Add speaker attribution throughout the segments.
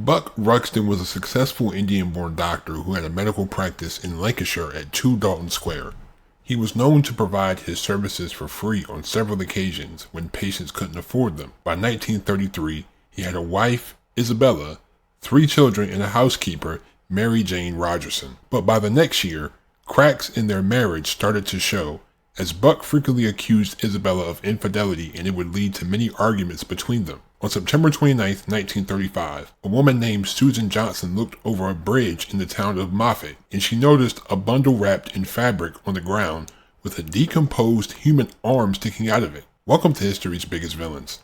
Speaker 1: Buck Ruxton was a successful Indian-born doctor who had a medical practice in Lancashire at 2 Dalton Square. He was known to provide his services for free on several occasions when patients couldn't afford them. By 1933, he had a wife, Isabella, 3 children, and a housekeeper, Jane Rogerson. But by the next year, cracks in their marriage started to show, as Buck frequently accused Isabella of infidelity, and it would lead to many arguments between them. On September 29, 1935, a woman named Susan Johnson looked over a bridge in the town of Moffat, and she noticed a bundle wrapped in fabric on the ground with a decomposed human arm sticking out of it. Welcome to History's Biggest Villains.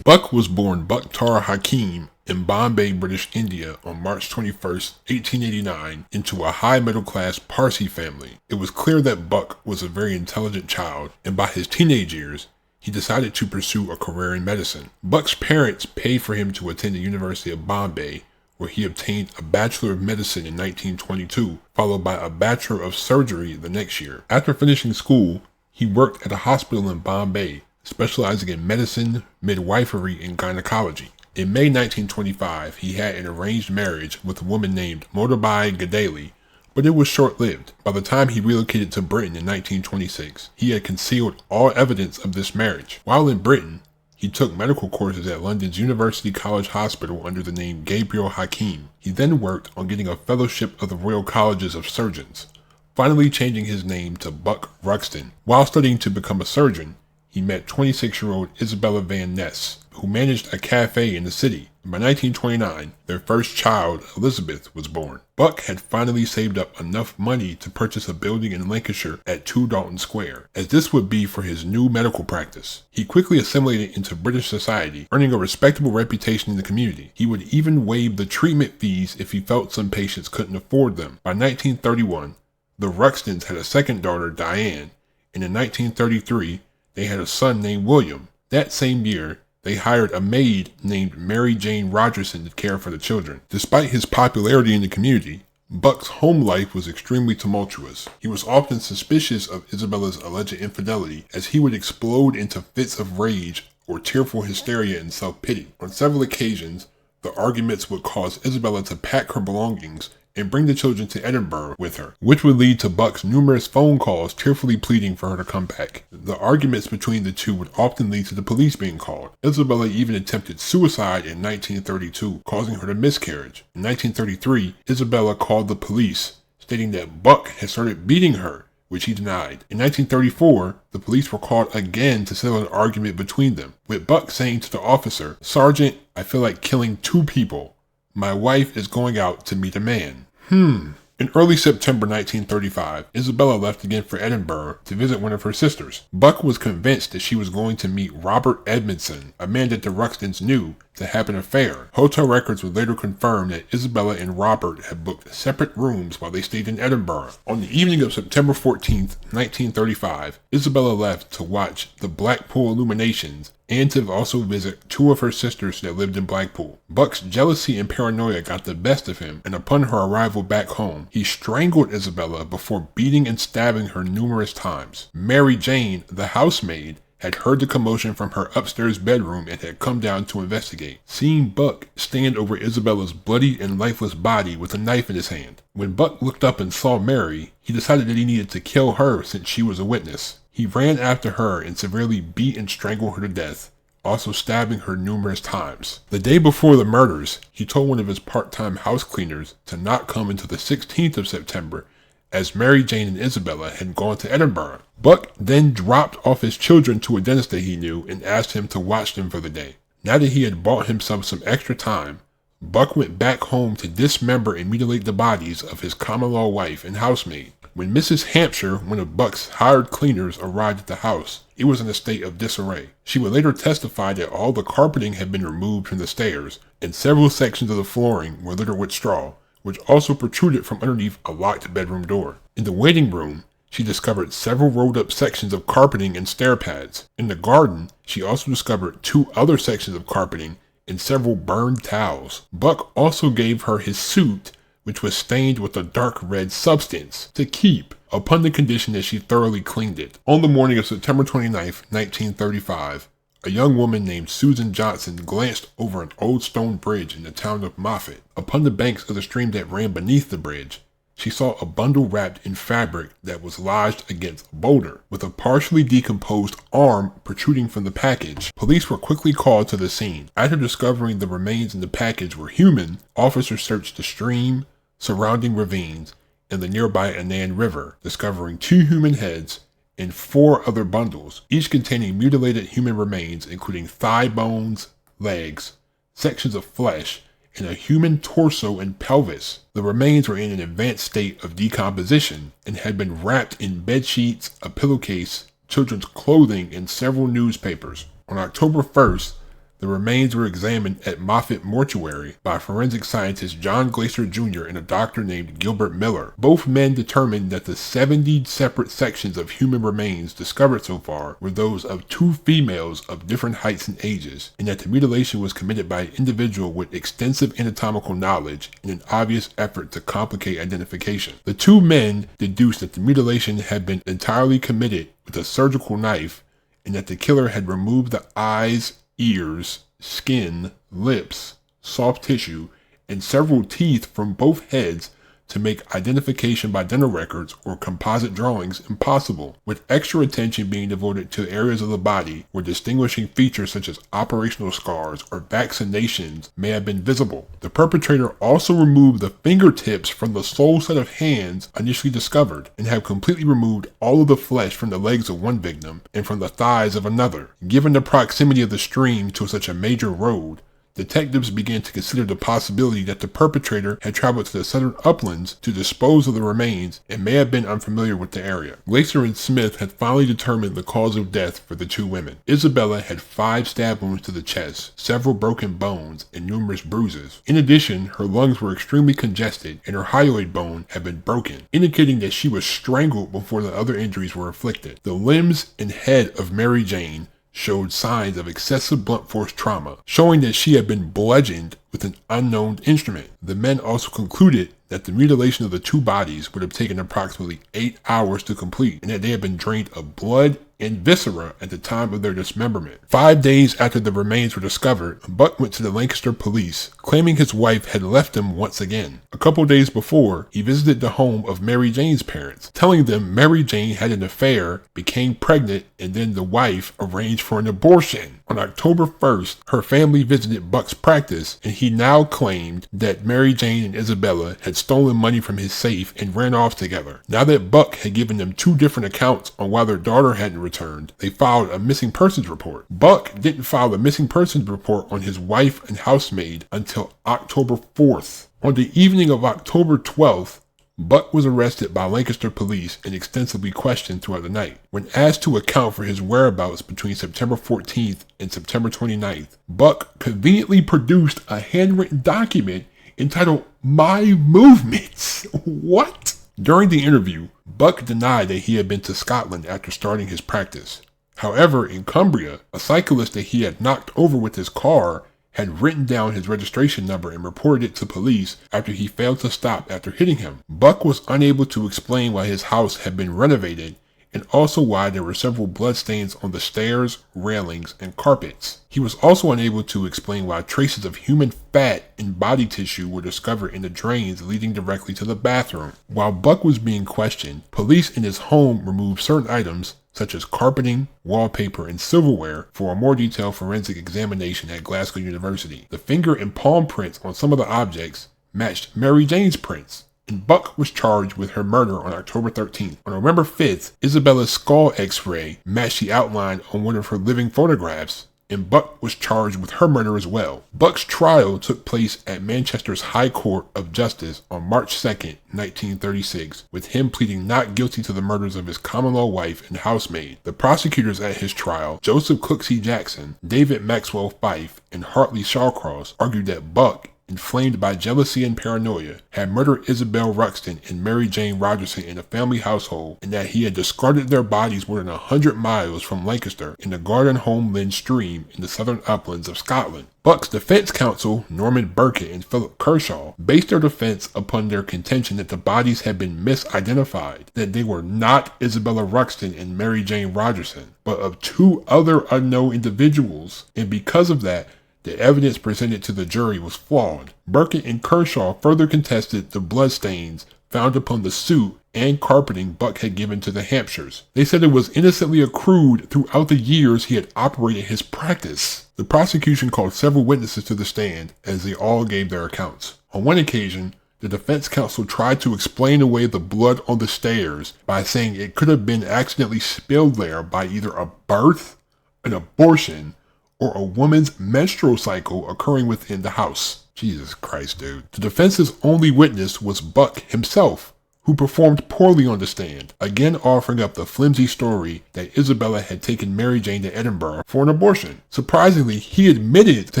Speaker 1: Buck was born Bakhtar Hakim in Bombay, British India on March 21, 1889, into a high middle-class Parsi family. It was clear that Buck was a very intelligent child, and by his teenage years, he decided to pursue a career in medicine. Buck's parents paid for him to attend the University of Bombay, where he obtained a Bachelor of Medicine in 1922, followed by a Bachelor of Surgery the next year. After finishing school, he worked at a hospital in Bombay, specializing in medicine, midwifery, and gynecology. In May 1925, he had an arranged marriage with a woman named Motabai Gadali, but it was short-lived. By the time he relocated to Britain in 1926, he had concealed all evidence of this marriage. While in Britain, he took medical courses at London's University College Hospital under the name Gabriel Hakim. He then worked on getting a fellowship of the Royal Colleges of Surgeons, finally changing his name to Buck Ruxton. While studying to become a surgeon, he met 26-year-old Isabella Van Ness, who managed a cafe in the city. By 1929, their first child, Elizabeth, was born. Buck had finally saved up enough money to purchase a building in Lancashire at 2 Dalton Square, as this would be for his new medical practice. He quickly assimilated into British society, earning a respectable reputation in the community. He would even waive the treatment fees if he felt some patients couldn't afford them. By 1931, the Ruxtons had a second daughter, Diane, and in 1933, they had a son named William. That same year, they hired a maid named Jane Rogerson to care for the children. Despite his popularity in the community, Buck's home life was extremely tumultuous. He was often suspicious of Isabella's alleged infidelity, as he would explode into fits of rage or tearful hysteria and self-pity. On several occasions, the arguments would cause Isabella to pack her belongings and bring the children to Edinburgh with her, which would lead to Buck's numerous phone calls tearfully pleading for her to come back. The arguments between the two would often lead to the police being called. Isabella even attempted suicide in 1932, causing her to miscarriage. In 1933, Isabella called the police, stating that Buck had started beating her, which he denied. In 1934, the police were called again to settle an argument between them, with Buck saying to the officer, "Sergeant, I feel like killing 2 people. My wife is going out to meet a man." In early September 1935, Isabella left again for Edinburgh to visit one of her sisters. Buck was convinced that she was going to meet Robert Edmondson, a man that the Ruxtons knew, to have an affair. Hotel records would later confirm that Isabella and Robert had booked separate rooms while they stayed in Edinburgh. On the evening of September 14, 1935, Isabella left to watch the Blackpool illuminations and to also visit 2 of her sisters that lived in Blackpool. Buck's jealousy and paranoia got the best of him, and upon her arrival back home, he strangled Isabella before beating and stabbing her numerous times. Mary Jane, the housemaid, had heard the commotion from her upstairs bedroom and had come down to investigate. Seeing Buck stand over Isabella's bloody and lifeless body with a knife in his hand. When Buck looked up and saw Mary, he decided that he needed to kill her since she was a witness. He ran after her and severely beat and strangled her to death, also stabbing her numerous times. The day before the murders, he told one of his part-time house cleaners to not come until the 16th of September, as Mary Jane and Isabella had gone to Edinburgh. Buck then dropped off his children to a dentist that he knew and asked him to watch them for the day. Now that he had bought himself some extra time, Buck went back home to dismember and mutilate the bodies of his common-law wife and housemaid. When Mrs. Hampshire, one of Buck's hired cleaners, arrived at the house, it was in a state of disarray. She would later testify that all the carpeting had been removed from the stairs, and several sections of the flooring were littered with straw, which also protruded from underneath a locked bedroom door. In the waiting room, she discovered several rolled up sections of carpeting and stair pads. In the garden, she also discovered 2 other sections of carpeting and several burned towels. Buck also gave her his suit, which was stained with a dark red substance, to keep, upon the condition that she thoroughly cleaned it. On the morning of September 29, 1935, a young woman named Susan Johnson glanced over an old stone bridge in the town of Moffat. Upon the banks of the stream that ran beneath the bridge, she saw a bundle wrapped in fabric that was lodged against a boulder, with a partially decomposed arm protruding from the package. Police were quickly called to the scene. After discovering the remains in the package were human, officers searched the stream, surrounding ravines, and the nearby Annan River, discovering 2 human heads and 4 other bundles, each containing mutilated human remains, including thigh bones, legs, sections of flesh, and a human torso and pelvis. The remains were in an advanced state of decomposition and had been wrapped in bed sheets, a pillowcase, children's clothing, and several newspapers. On October 1st, the remains were examined at Moffat Mortuary by forensic scientist John Glaser Jr. and a doctor named Gilbert Miller. Both men determined that the 70 separate sections of human remains discovered so far were those of 2 females of different heights and ages, and that the mutilation was committed by an individual with extensive anatomical knowledge in an obvious effort to complicate identification. The 2 men deduced that the mutilation had been entirely committed with a surgical knife, and that the killer had removed the eyes, ears, skin, lips, soft tissue, and several teeth from both heads to make identification by dental records or composite drawings impossible, with extra attention being devoted to areas of the body where distinguishing features such as operational scars or vaccinations may have been visible. The perpetrator also removed the fingertips from the sole set of hands initially discovered, and have completely removed all of the flesh from the legs of one victim and from the thighs of another. Given the proximity of the stream to such a major road, detectives began to consider the possibility that the perpetrator had traveled to the southern uplands to dispose of the remains and may have been unfamiliar with the area. Glaser and Smith had finally determined the cause of death for the 2 women. Isabella had 5 stab wounds to the chest, several broken bones, and numerous bruises. In addition, her lungs were extremely congested and her hyoid bone had been broken, indicating that she was strangled before the other injuries were inflicted. The limbs and head of Mary Jane showed signs of excessive blunt force trauma, showing that she had been bludgeoned with an unknown instrument. The men also concluded that the mutilation of the 2 bodies would have taken approximately 8 hours to complete, and that they had been drained of blood and viscera at the time of their dismemberment. 5 days after the remains were discovered, Buck went to the Lancashire police, claiming his wife had left him once again. A couple days before, he visited the home of Mary Jane's parents, telling them Mary Jane had an affair, became pregnant, and then the wife arranged for an abortion. On October 1st, her family visited Buck's practice, and he now claimed that Mary Jane and Isabella had stolen money from his safe and ran off together. Now that Buck had given them 2 different accounts on why their daughter hadn't returned, they filed a missing persons report. Buck didn't file a missing persons report on his wife and housemaid until October 4th. On the evening of October 12th, Buck was arrested by Lancashire police and extensively questioned throughout the night. When asked to account for his whereabouts between September 14th and September 29th, Buck conveniently produced a handwritten document entitled My Movements. What? During the interview, Buck denied that he had been to Scotland after starting his practice. However, in Cumbria, a cyclist that he had knocked over with his car had written down his registration number and reported it to police after he failed to stop after hitting him. Buck was unable to explain why his house had been renovated and also why there were several bloodstains on the stairs, railings, and carpets. He was also unable to explain why traces of human fat and body tissue were discovered in the drains leading directly to the bathroom. While Buck was being questioned, police in his home removed certain items such as carpeting, wallpaper, and silverware for a more detailed forensic examination at Glasgow University. The finger and palm prints on some of the objects matched Mary Jane's prints, and Buck was charged with her murder on October 13th. On November 5th, Isabella's skull x-ray matched the outline on one of her living photographs, and Buck was charged with her murder as well. Buck's trial took place at Manchester's High Court of Justice on March 2nd, 1936, with him pleading not guilty to the murders of his common-law wife and housemaid. The prosecutors at his trial, Joseph Cooksey Jackson, David Maxwell Fife, and Hartley Shawcross, argued that Buck, inflamed by jealousy and paranoia, had murdered Isabel Ruxton and Mary Jane Rogerson in a family household, and that he had discarded their bodies more than 100 miles from Lancaster in the Garden Home Lynn stream in the southern uplands of Scotland. Buck's defense counsel, Norman Burkett and Philip Kershaw, based their defense upon their contention that the bodies had been misidentified, that they were not Isabella Ruxton and Mary Jane Rogerson, but of two other unknown individuals, and because of that, the evidence presented to the jury was flawed. Burkett and Kershaw further contested the bloodstains found upon the suit and carpeting Buck had given to the Hampshires. They said it was innocently accrued throughout the years he had operated his practice. The prosecution called several witnesses to the stand as they all gave their accounts. On one occasion, the defense counsel tried to explain away the blood on the stairs by saying it could have been accidentally spilled there by either a birth, an abortion, or a woman's menstrual cycle occurring within the house. Jesus Christ, dude. The defense's only witness was Buck himself, who performed poorly on the stand, again offering up the flimsy story that Isabella had taken Mary Jane to Edinburgh for an abortion. Surprisingly, he admitted to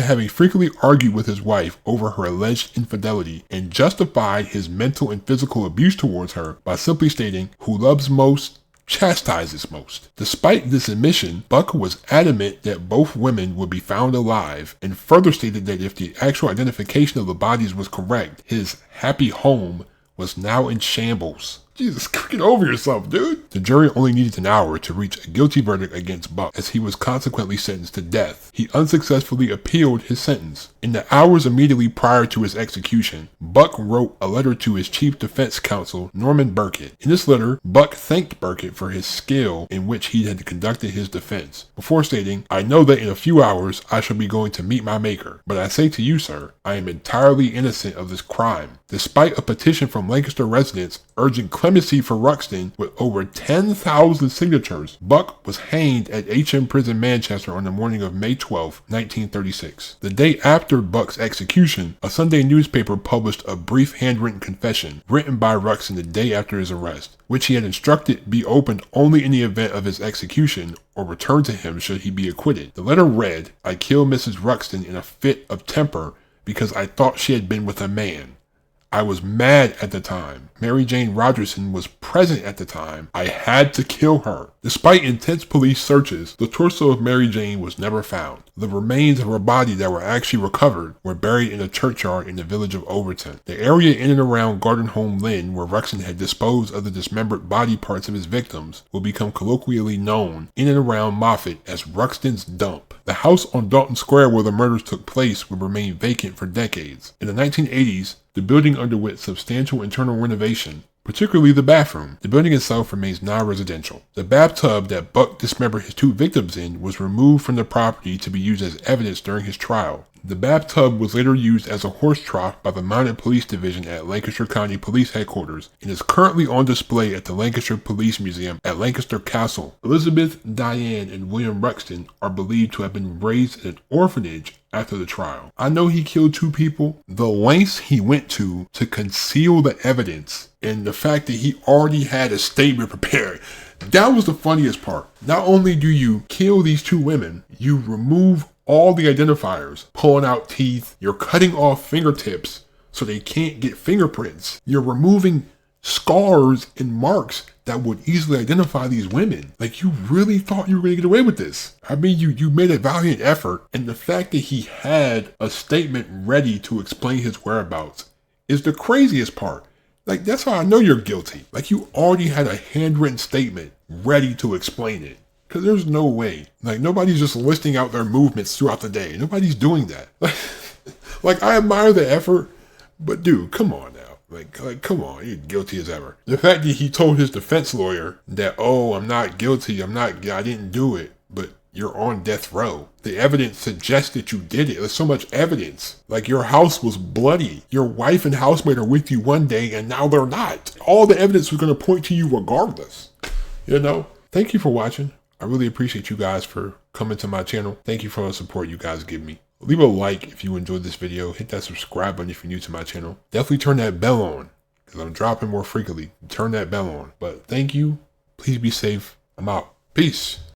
Speaker 1: having frequently argued with his wife over her alleged infidelity and justified his mental and physical abuse towards her by simply stating, "Who loves most chastises most." Despite this admission, Buck was adamant that both women would be found alive, and further stated that if the actual identification of the bodies was correct, his happy home was now in shambles. Jesus, get over yourself, dude. The jury only needed an hour to reach a guilty verdict against Buck, as he was consequently sentenced to death. He unsuccessfully appealed his sentence. In the hours immediately prior to his execution, Buck wrote a letter to his chief defense counsel, Norman Burkett. In this letter, Buck thanked Burkett for his skill in which he had conducted his defense, before stating, "I know that in a few hours I shall be going to meet my maker, but I say to you, sir, I am entirely innocent of this crime." Despite a petition from Lancaster residents urging clemency for Ruxton with over 10,000 signatures, Buck was hanged at H.M. Prison, Manchester on the morning of May 12, 1936. The day after Buck's execution, a Sunday newspaper published a brief handwritten confession written by Ruxton the day after his arrest, which he had instructed be opened only in the event of his execution or returned to him should he be acquitted. The letter read, "I killed Mrs. Ruxton in a fit of temper because I thought she had been with a man. I was mad at the time. Mary Jane Rogerson was present at the time. I had to kill her." Despite intense police searches, the torso of Mary Jane was never found. The remains of her body that were actually recovered were buried in a churchyard in the village of Overton. The area in and around Garden Home Lynn, where Ruxton had disposed of the dismembered body parts of his victims, will become colloquially known in and around Moffat as Ruxton's Dump. The house on Dalton Square where the murders took place would remain vacant for decades. In the 1980s, the building underwent substantial internal renovation, particularly the bathroom. The building itself remains non-residential. The bathtub that Buck dismembered his two victims in was removed from the property to be used as evidence during his trial. The bathtub was later used as a horse trough by the Mounted Police Division at Lancashire County Police Headquarters and is currently on display at the Lancashire Police Museum at Lancaster Castle. Elizabeth, Diane, and William Ruxton are believed to have been raised in an orphanage after the trial. I know he killed two people. The lengths he went to conceal the evidence and the fact that he already had a statement prepared. That was the funniest part. Not only do you kill these two women, you remove all the identifiers, pulling out teeth, you're cutting off fingertips so they can't get fingerprints. You're removing scars and marks that would easily identify these women. Like, you really thought you were going to get away with this. I mean, you made a valiant effort, and the fact that he had a statement ready to explain his whereabouts is the craziest part. Like, that's how I know you're guilty. Like, you already had a handwritten statement ready to explain it. Because there's no way. Like, nobody's just listing out their movements throughout the day. Nobody's doing that. Like, I admire the effort, but dude, come on now. Like, come on, you're guilty as ever. The fact that he told his defense lawyer that, "Oh, I'm not guilty, I didn't do it, but you're on death row." The evidence suggests that you did it. There's so much evidence. Like, your house was bloody. Your wife and housemate are with you one day, and now they're not. All the evidence was going to point to you regardless. You know? Thank you for watching. I really appreciate you guys for coming to my channel. Thank you for the support you guys give me. Leave a like if you enjoyed this video. Hit that subscribe button if you're new to my channel. Definitely turn that bell on, because I'm dropping more frequently. Turn that bell on. But thank you. Please be safe. I'm out. Peace.